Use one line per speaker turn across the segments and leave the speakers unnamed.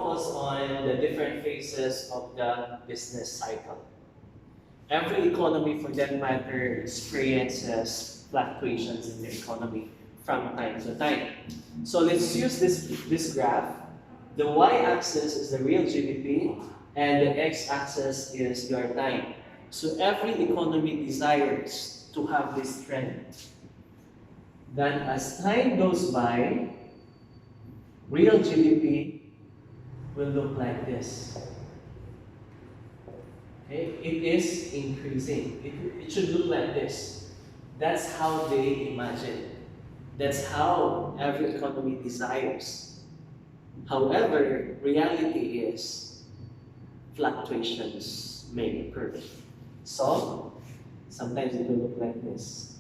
focus on the different phases of the business cycle. Every economy, for that matter, experiences fluctuations in the economy from time to time. So let's use this graph. The y-axis is the real GDP, and the x-axis is your time. So every economy desires to have this trend. Then as time goes by, real GDP will look like this. Okay? It is increasing. It should look like this. That's how they imagine. That's how every economy desires. However, reality is fluctuations may occur. So, sometimes it will look like this.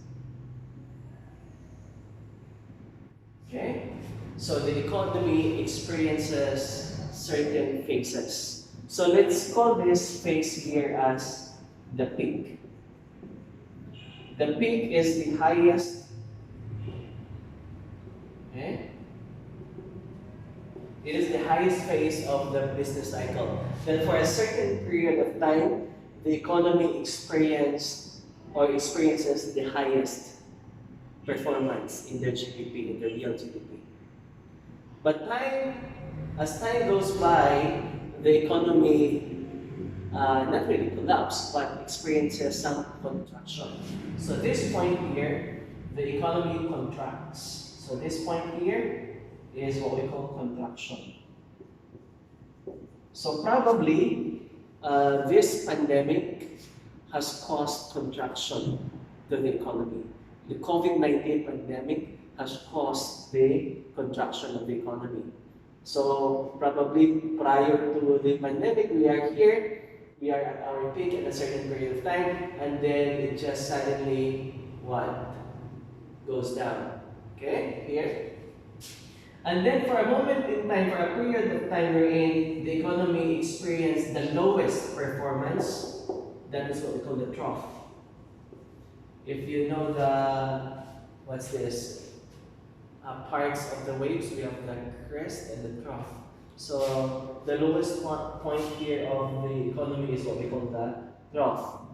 Okay? So the economy experiences certain phases. So let's call this phase here as the peak. The peak is the highest. Okay? It is the highest phase of the business cycle. Then for a certain period of time, the economy experiences the highest performance in their GDP, in their real GDP. But as time goes by, the economy not really collapses, but experiences some contraction. So this point here, the economy contracts. So this point here is what we call contraction. So probably this pandemic has caused contraction to the economy. The COVID-19 pandemic has caused the contraction of the economy. So probably prior to the pandemic, we are here, we are at our peak at a certain period of time, and then it just suddenly, what? Goes down. Okay, here. And then for a moment in time, for a period of time wherein the economy experienced the lowest performance, that is what we call the trough. If you know what's this? Parts of the waves, we have the crest and the trough. So the lowest point here of the economy is what we call the trough.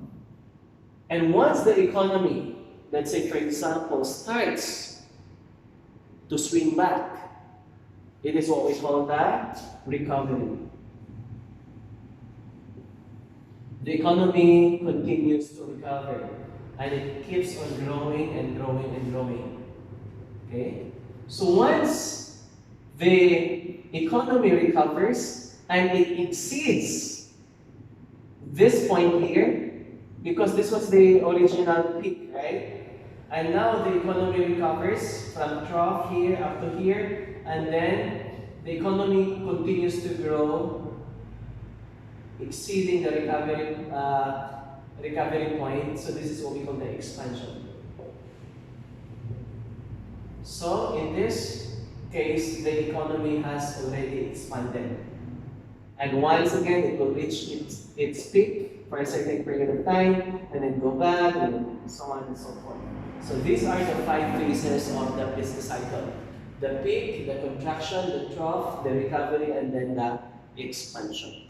And once the economy, let's say for example, starts to swing back, it is what we call the recovery. The economy continues to recover, and it keeps on growing and growing and growing. Okay? So once the economy recovers and it exceeds this point here, because this was the original peak, right? And now the economy recovers from trough here up to here, and then the economy continues to grow, exceeding the recovery point. So this is what we call the expansion. So in this case, the economy has already expanded. And once again, it will reach its peak for a certain period of time, and then go back, and so on and so forth. So these are the 5 phases of the business cycle. The peak, the contraction, the trough, the recovery, and then the expansion.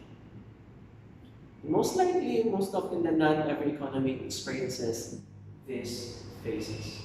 Most likely, most often than not, every economy experiences these phases.